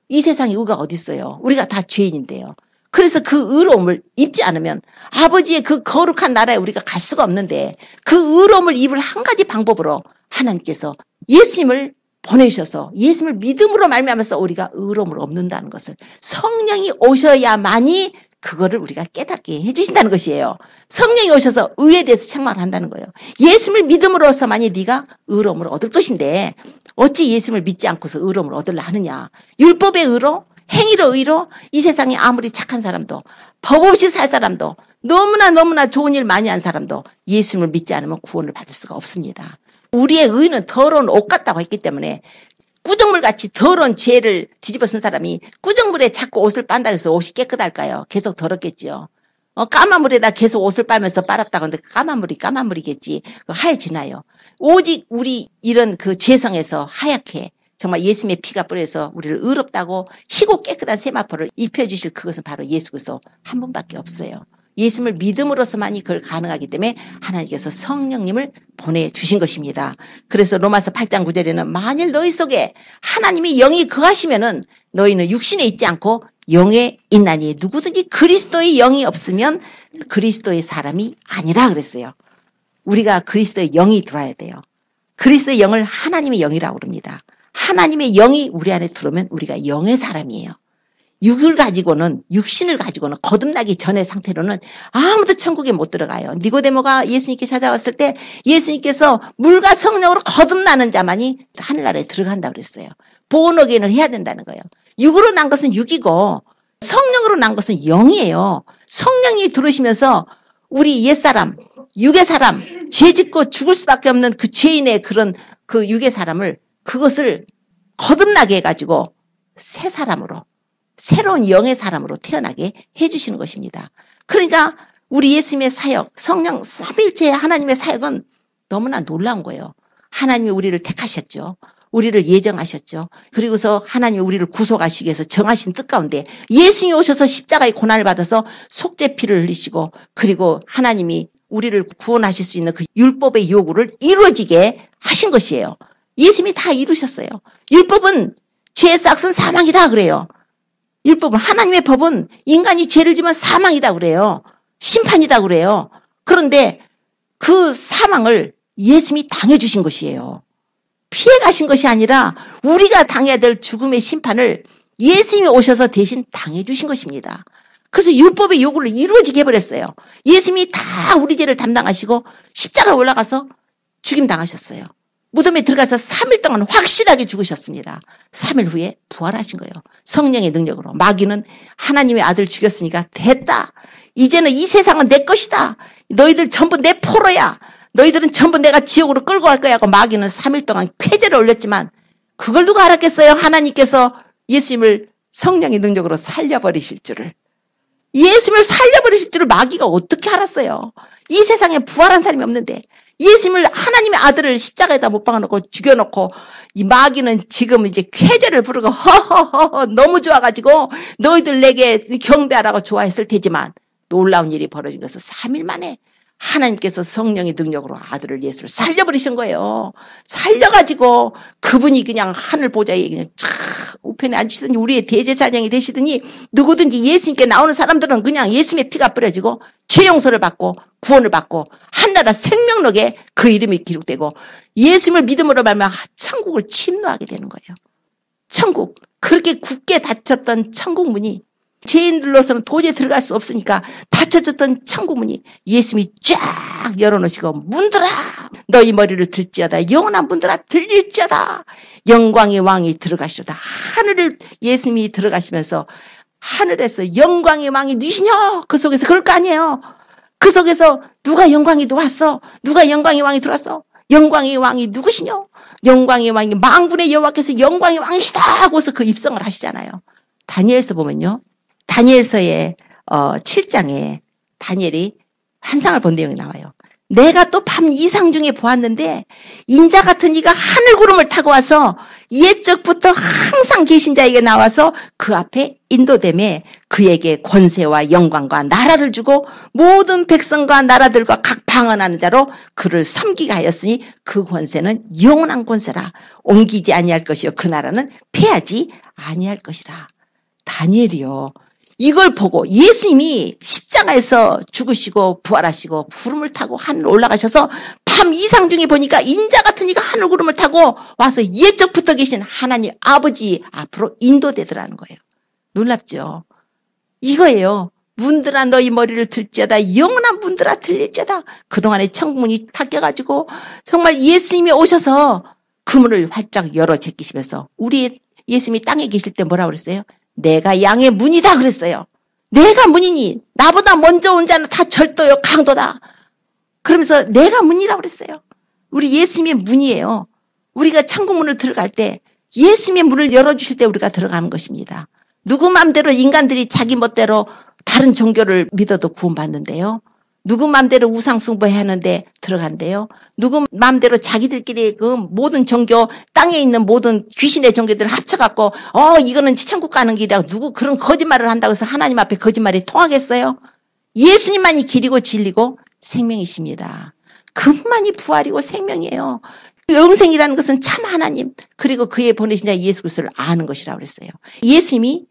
이 세상에 의가 어디 있어요. 우리가 다 죄인인데요. 그래서 그 의로움을 입지 않으면 아버지의 그 거룩한 나라에 우리가 갈 수가 없는데 그 의로움을 입을 한 가지 방법으로 하나님께서 예수님을 보내셔서 예수님을 믿음으로 말미암아서 우리가 의로움을 얻는다는 것을 성령이 오셔야만이 그거를 우리가 깨닫게 해주신다는 것이에요. 성령이 오셔서 의에 대해서 책망을 한다는 거예요. 예수님을 믿음으로서만이 네가 의로움을 얻을 것인데 어찌 예수님을 믿지 않고서 의로움을 얻으려 하느냐. 율법의 의로, 행위로 의로 이 세상에 아무리 착한 사람도 법 없이 살 사람도 너무나 좋은 일 많이 한 사람도 예수님을 믿지 않으면 구원을 받을 수가 없습니다. 우리의 의는 더러운 옷 같다고 했기 때문에 꾸정물같이 더러운 죄를 뒤집어 쓴 사람이 꾸정물에 자꾸 옷을 빤다 해서 옷이 깨끗할까요? 계속 더럽겠지요. 까만 물에다 계속 옷을 빨면서 빨았다고 하는데 까만 물이 까만 물이겠지. 하얘지나요? 오직 우리 이런 그 죄성에서 하얗게 정말 예수님의 피가 뿌려서 우리를 의롭다고 희고 깨끗한 세마포를 입혀주실 그것은 바로 예수 그리스도 한 분밖에 없어요. 예수님을 믿음으로서만이 그걸 가능하기 때문에 하나님께서 성령님을 보내주신 것입니다. 그래서 로마서 8장 9절에는 만일 너희 속에 하나님이 영이 거하시면은 너희는 육신에 있지 않고 영에 있나니 누구든지 그리스도의 영이 없으면 그리스도의 사람이 아니라 그랬어요. 우리가 그리스도의 영이 들어와야 돼요. 그리스도의 영을 하나님의 영이라고 그럽니다. 하나님의 영이 우리 안에 들어오면 우리가 영의 사람이에요. 육신을 가지고는 거듭나기 전의 상태로는 아무도 천국에 못 들어가요. 니고데모가 예수님께 찾아왔을 때 예수님께서 물과 성령으로 거듭나는 자만이 하늘나라에 들어간다고 그랬어요. 본어게인을 해야 된다는 거예요. 육으로 난 것은 육이고 성령으로 난 것은 영이에요. 성령이 들어오시면서 우리 옛사람, 육의 사람, 죄 짓고 죽을 수밖에 없는 그 죄인의 그런 그 육의 사람을 그것을 거듭나게 해가지고 새 사람으로 새로운 영의 사람으로 태어나게 해주시는 것입니다. 그러니까 우리 예수님의 사역, 성령 삼위일체 하나님의 사역은 너무나 놀라운 거예요. 하나님이 우리를 택하셨죠. 우리를 예정하셨죠. 그리고서 하나님이 우리를 구속하시기 위해서 정하신 뜻 가운데 예수님이 오셔서 십자가의 고난을 받아서 속죄피를 흘리시고 그리고 하나님이 우리를 구원하실 수 있는 그 율법의 요구를 이루어지게 하신 것이에요. 예수님이 다 이루셨어요. 율법은 죄의 싹은 사망이다 그래요. 율법은 하나님의 법은 인간이 죄를 지면 사망이다 그래요. 심판이다 그래요. 그런데 그 사망을 예수님이 당해주신 것이에요. 피해 가신 것이 아니라 우리가 당해야 될 죽음의 심판을 예수님이 오셔서 대신 당해주신 것입니다. 그래서 율법의 요구를 이루어지게 해버렸어요. 예수님이 다 우리 죄를 담당하시고 십자가에 올라가서 죽임당하셨어요. 무덤에 들어가서 3일 동안 확실하게 죽으셨습니다. 3일 후에 부활하신 거예요. 성령의 능력으로. 마귀는 하나님의 아들 죽였으니까 됐다. 이제는 이 세상은 내 것이다. 너희들 전부 내 포로야. 너희들은 전부 내가 지옥으로 끌고 갈 거야 하고 마귀는 3일 동안 쾌제를 올렸지만 그걸 누가 알았겠어요? 하나님께서 예수님을 성령의 능력으로 살려버리실 줄을. 예수님을 살려버리실 줄을 마귀가 어떻게 알았어요? 이 세상에 부활한 사람이 없는데 예수님을 하나님의 아들을 십자가에다 못 박아놓고 죽여놓고 이 마귀는 지금 이제 쾌제를 부르고 허허허 너무 좋아가지고 너희들 내게 경배하라고 좋아했을 테지만 놀라운 일이 벌어진 것은 3일 만에 하나님께서 성령의 능력으로 아들을 예수를 살려버리신 거예요. 살려가지고 그분이 그냥 하늘 보좌에 그냥 쫙 우편에 앉으시더니 우리의 대제사장이 되시더니 누구든지 예수님께 나오는 사람들은 그냥 예수님의 피가 뿌려지고 죄 용서를 받고 구원을 받고 한나라 생명록에 그 이름이 기록되고 예수님을 믿음으로 말미암아 천국을 침노하게 되는 거예요. 천국, 그렇게 굳게 닫혔던 천국 문이 죄인들로서는 도저히 들어갈 수 없으니까 닫혀졌던 천국문이 예수님이 쫙 열어놓으시고 문들아 너희 머리를 들지어다 영원한 문들아 들릴지어다 영광의 왕이 들어가시오다. 하늘을 예수님이 들어가시면서 하늘에서 영광의 왕이 누구시냐 그 속에서 그럴 거 아니에요. 그 속에서 누가 영광이 들어왔어? 누가 영광의 왕이 들어왔어? 영광의 왕이 누구시냐? 영광의 왕이 만군의 여호와께서 영광의 왕이시다 하고서 그 입성을 하시잖아요. 다니엘서 보면요. 다니엘서의 7장에 다니엘이 환상을 본 내용이 나와요. 내가 또 밤 이상 중에 보았는데 인자 같은 이가 하늘 구름을 타고 와서 옛적부터 항상 계신 자에게 나와서 그 앞에 인도됨에 그에게 권세와 영광과 나라를 주고 모든 백성과 나라들과 각 방언하는 자로 그를 섬기게 하였으니 그 권세는 영원한 권세라. 옮기지 아니할 것이요 그 나라는 패하지 아니할 것이라. 다니엘이요. 이걸 보고 예수님이 십자가에서 죽으시고 부활하시고 구름을 타고 하늘 올라가셔서 밤 이상 중에 보니까 인자 같은 이가 하늘 구름을 타고 와서 옛적부터 계신 하나님 아버지 앞으로 인도되더라는 거예요. 놀랍죠? 이거예요. 문들아 너희 머리를 들지어다 영원한 문들아 들릴지어다. 그동안에 천국문이 닫혀가지고 정말 예수님이 오셔서 그 문을 활짝 열어 제끼시면서 우리 예수님이 땅에 계실 때 뭐라고 그랬어요? 내가 양의 문이다 그랬어요. 내가 문이니 나보다 먼저 온 자는 다 절도요 강도다. 그러면서 내가 문이라고 그랬어요. 우리 예수님의 문이에요. 우리가 천국문을 들어갈 때 예수님의 문을 열어주실 때 우리가 들어가는 것입니다. 누구 마음대로 인간들이 자기 멋대로 다른 종교를 믿어도 구원받는데요. 누구 마음대로 우상숭배해야 하는데 들어간대요. 누구 마음대로 자기들끼리 그 모든 종교 땅에 있는 모든 귀신의 종교들을 합쳐갖고 이거는 천국 가는 길이라고 누구 그런 거짓말을 한다고 해서 하나님 앞에 거짓말이 통하겠어요? 예수님만이 길이고 진리고 생명이십니다. 그분만이 부활이고 생명이에요. 영생이라는 것은 참 하나님 그리고 그의 보내신 자 예수 그리스도를 아는 것이라고 그랬어요. 예수님이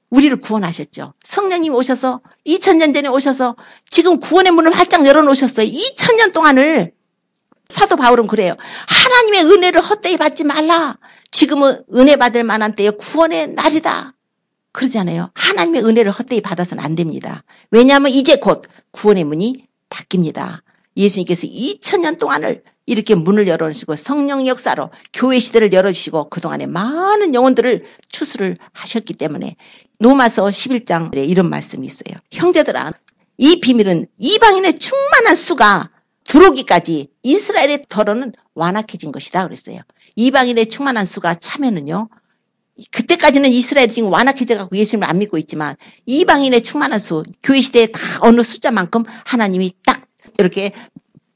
우리를 구원하셨죠. 성령님 오셔서 2000년 전에 오셔서 지금 구원의 문을 활짝 열어놓으셨어요. 2000년 동안을 사도 바울은 그래요. 하나님의 은혜를 헛되이 받지 말라. 지금은 은혜 받을 만한 때요 구원의 날이다. 그러잖아요. 하나님의 은혜를 헛되이 받아서는 안 됩니다. 왜냐하면 이제 곧 구원의 문이 닫힙니다. 예수님께서 2000년 동안을 이렇게 문을 열어주시고 성령 역사로 교회 시대를 열어주시고 그동안에 많은 영혼들을 추수를 하셨기 때문에 로마서 11장에 이런 말씀이 있어요. 형제들아, 이 비밀은 이방인의 충만한 수가 들어오기까지 이스라엘의 더러는 완악해진 것이다 그랬어요. 이방인의 충만한 수가 차면은요, 그때까지는 이스라엘이 지금 완악해져갖고 예수님을 안 믿고 있지만 이방인의 충만한 수, 교회 시대에 다 어느 숫자만큼 하나님이 딱 이렇게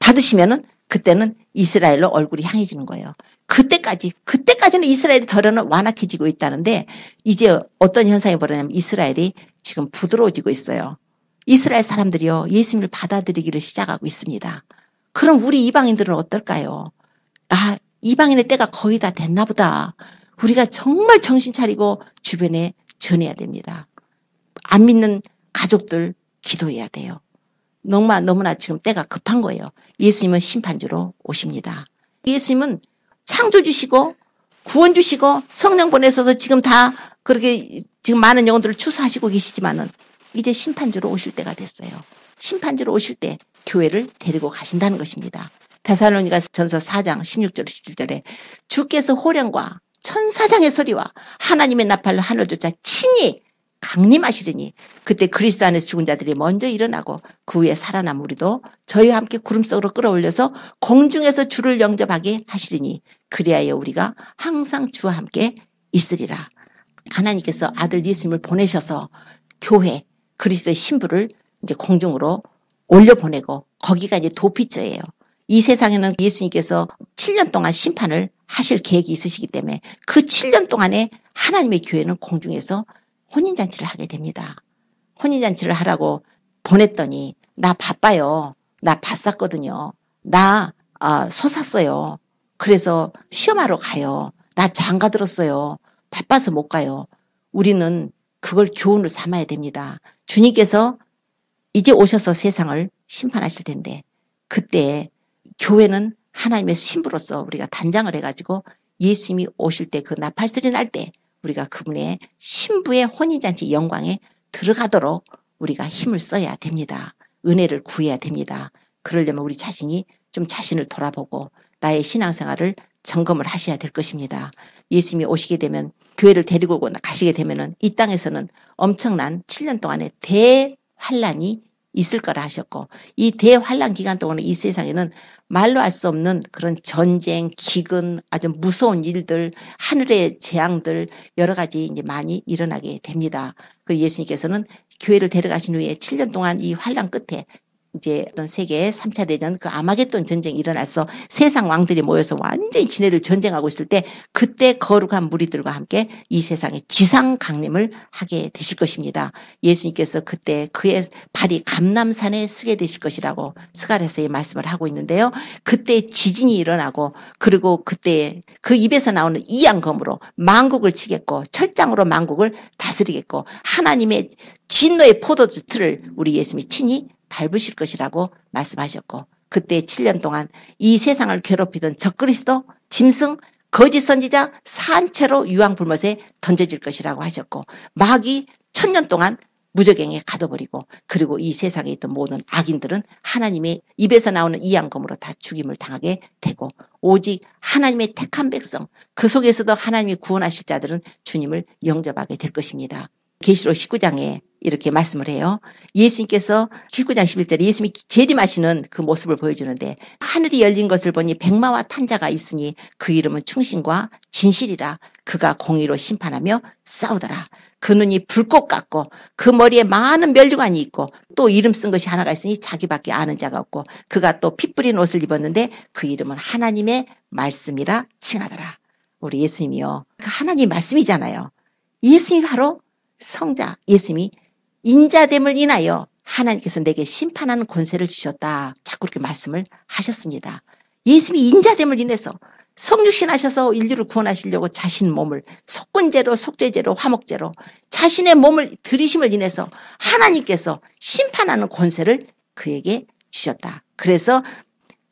받으시면은 그때는 이스라엘로 얼굴이 향해지는 거예요. 그때까지는 이스라엘이 더러는 완악해지고 있다는데 이제 어떤 현상이 벌어지냐면 이스라엘이 지금 부드러워지고 있어요. 이스라엘 사람들이요, 예수님을 받아들이기를 시작하고 있습니다. 그럼 우리 이방인들은 어떨까요? 아, 이방인의 때가 거의 다 됐나 보다. 우리가 정말 정신 차리고 주변에 전해야 됩니다. 안 믿는 가족들 기도해야 돼요. 너무나 지금 때가 급한 거예요. 예수님은 심판주로 오십니다. 예수님은 창조주시고 구원주시고 성령 보내셔서 지금 다 그렇게 지금 많은 영혼들을 추수하시고 계시지만은 이제 심판주로 오실 때가 됐어요. 심판주로 오실 때 교회를 데리고 가신다는 것입니다. 데살로니가 전서 4장 16절 17절에 주께서 호령과 천사장의 소리와 하나님의 나팔로 하늘 쫓아 친히 강림하시리니 그때 그리스도 안에서 죽은 자들이 먼저 일어나고 그 후에 살아남 우리도 저희와 함께 구름 속으로 끌어올려서 공중에서 주를 영접하게 하시리니 그리하여 우리가 항상 주와 함께 있으리라. 하나님께서 아들 예수님을 보내셔서 교회 그리스도의 신부를 이제 공중으로 올려보내고 거기가 이제 도피처예요. 이 세상에는 예수님께서 7년 동안 심판을 하실 계획이 있으시기 때문에 그 7년 동안에 하나님의 교회는 공중에서 혼인잔치를 하게 됩니다. 혼인잔치를 하라고 보냈더니 나 바빠요. 나 바쌌거든요. 나 솟았어요. 그래서 시험하러 가요. 나 장가 들었어요. 바빠서 못 가요. 우리는 그걸 교훈을 삼아야 됩니다. 주님께서 이제 오셔서 세상을 심판하실 텐데 그때 교회는 하나님의 신부로서 우리가 단장을 해가지고 예수님이 오실 때 그 나팔소리 날 때 우리가 그분의 신부의 혼인잔치 영광에 들어가도록 우리가 힘을 써야 됩니다. 은혜를 구해야 됩니다. 그러려면 우리 자신이 좀 자신을 돌아보고 나의 신앙생활을 점검을 하셔야 될 것입니다. 예수님이 오시게 되면 교회를 데리고 가시게 되면 이 땅에서는 엄청난 7년 동안의 대환란이 있을 거라 하셨고 이 대환란 기간 동안에 이 세상에는 말로 할 수 없는 그런 전쟁, 기근, 아주 무서운 일들, 하늘의 재앙들 여러 가지 이제 많이 일어나게 됩니다. 그리고 예수님께서는 교회를 데려가신 후에 7년 동안 이 환란 끝에 이제 어떤 세계 3차 대전 그 아마겟돈 전쟁이 일어나서 세상 왕들이 모여서 완전히 지네들 전쟁하고 있을 때 그때 거룩한 무리들과 함께 이 세상에 지상 강림을 하게 되실 것입니다. 예수님께서 그때 그의 발이 감람산에 서게 되실 것이라고 스가랴서에 말씀을 하고 있는데요. 그때 지진이 일어나고 그리고 그때 그 입에서 나오는 이양검으로 만국을 치겠고 철장으로 만국을 다스리겠고 하나님의 진노의 포도주틀을 우리 예수님이 친히 밟으실 것이라고 말씀하셨고 그때 7년 동안 이 세상을 괴롭히던 적그리스도, 짐승, 거짓 선지자 산채로 유황불못에 던져질 것이라고 하셨고 마귀 1000년 동안 무저갱에 가둬버리고 그리고 이 세상에 있던 모든 악인들은 하나님의 입에서 나오는 이양검으로 다 죽임을 당하게 되고 오직 하나님의 택한 백성 그 속에서도 하나님이 구원하실 자들은 주님을 영접하게 될 것입니다. 계시록 19장에 이렇게 말씀을 해요. 예수님께서 19장 11절에 예수님이 재림하시는 그 모습을 보여주는데 하늘이 열린 것을 보니 백마와 탄자가 있으니 그 이름은 충신과 진실이라 그가 공의로 심판하며 싸우더라. 그 눈이 불꽃 같고 그 머리에 많은 면류관이 있고 또 이름 쓴 것이 하나가 있으니 자기밖에 아는 자가 없고 그가 또 피 뿌린 옷을 입었는데 그 이름은 하나님의 말씀이라 칭하더라. 우리 예수님이요. 그 하나님 말씀이잖아요. 예수님이 바로 성자 예수님이 인자됨을 인하여 하나님께서 내게 심판하는 권세를 주셨다. 자꾸 이렇게 말씀을 하셨습니다. 예수님이 인자됨을 인해서 성육신 하셔서 인류를 구원하시려고 자신 몸을 속건제로 속죄제로 화목제로 자신의 몸을 들이심을 인해서 하나님께서 심판하는 권세를 그에게 주셨다. 그래서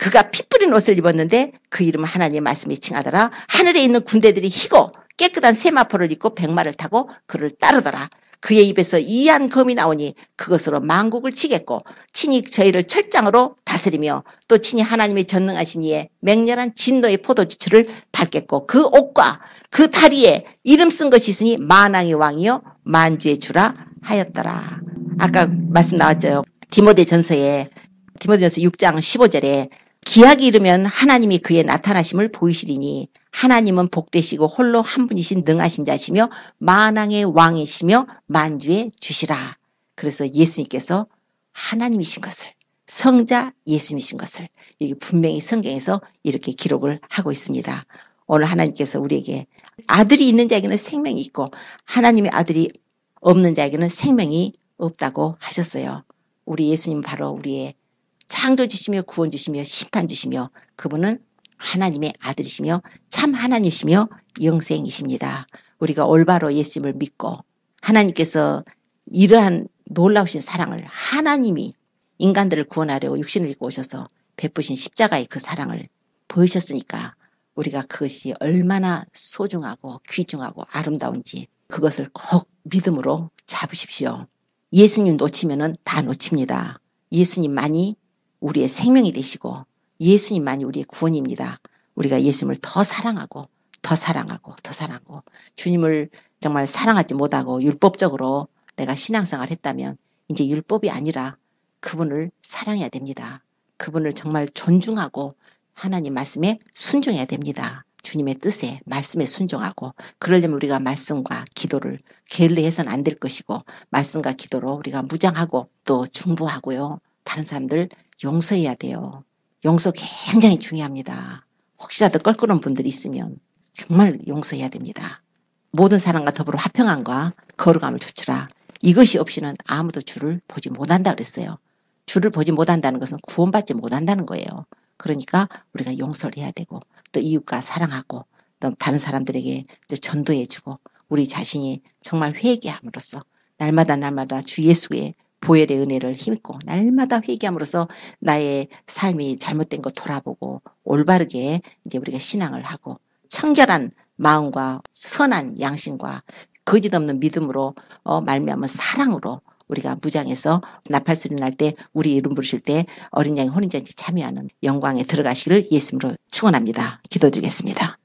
그가 피 뿌린 옷을 입었는데 그 이름은 하나님의 말씀이 칭하더라. 하늘에 있는 군대들이 희고 깨끗한 세마포를 입고 백마를 타고 그를 따르더라. 그의 입에서 이한 검이 나오니 그것으로 만국을 치겠고 친히 저희를 철장으로 다스리며 또 친히 하나님의 전능하신 이의 맹렬한 진노의 포도주추를 밟겠고 그 옷과 그 다리에 이름 쓴 것이 있으니 만왕의 왕이요 만주의 주라 하였더라. 아까 말씀 나왔죠. 디모데전서 6장 15절에 기약이 이르면 하나님이 그의 나타나심을 보이시리니 하나님은 복되시고 홀로 한 분이신 능하신 자시며 만왕의 왕이시며 만주의 주시라. 그래서 예수님께서 하나님이신 것을 성자 예수님이신 것을 이게 분명히 성경에서 이렇게 기록을 하고 있습니다. 오늘 하나님께서 우리에게 아들이 있는 자에게는 생명이 있고 하나님의 아들이 없는 자에게는 생명이 없다고 하셨어요. 우리 예수님 바로 우리의 창조주시며 구원주시며 심판주시며 그분은 하나님의 아들이시며 참 하나님이시며 영생이십니다. 우리가 올바로 예수님을 믿고 하나님께서 이러한 놀라우신 사랑을 하나님이 인간들을 구원하려고 육신을 입고 오셔서 베푸신 십자가의 그 사랑을 보이셨으니까 우리가 그것이 얼마나 소중하고 귀중하고 아름다운지 그것을 꼭 믿음으로 잡으십시오. 예수님 놓치면은 다 놓칩니다. 예수님만이 우리의 생명이 되시고 예수님만이 우리의 구원입니다. 우리가 예수님을 더 사랑하고 더 사랑하고 더 사랑하고 주님을 정말 사랑하지 못하고 율법적으로 내가 신앙생활을 했다면 이제 율법이 아니라 그분을 사랑해야 됩니다. 그분을 정말 존중하고 하나님 말씀에 순종해야 됩니다. 주님의 뜻에 말씀에 순종하고 그러려면 우리가 말씀과 기도를 게을리해서는 안 될 것이고 말씀과 기도로 우리가 무장하고 또 중보하고요. 다른 사람들 용서해야 돼요. 용서 굉장히 중요합니다. 혹시라도 껄끄러운 분들이 있으면 정말 용서해야 됩니다. 모든 사람과 더불어 화평함과 거룩함을 주추라. 이것이 없이는 아무도 주를 보지 못한다 그랬어요. 주를 보지 못한다는 것은 구원받지 못한다는 거예요. 그러니까 우리가 용서를 해야 되고 또 이웃과 사랑하고 또 다른 사람들에게 전도해주고 우리 자신이 정말 회개함으로써 날마다 주 예수의 보혈의 은혜를 힘입고 날마다 회개함으로써 나의 삶이 잘못된 거 돌아보고 올바르게 이제 우리가 신앙을 하고 청결한 마음과 선한 양심과 거짓 없는 믿음으로 말미암은 사랑으로 우리가 무장해서 나팔소리 날 때 우리 이름 부르실 때 어린 양의 혼인잔치 참여하는 영광에 들어가시기를 예수님으로 축원합니다. 기도드리겠습니다.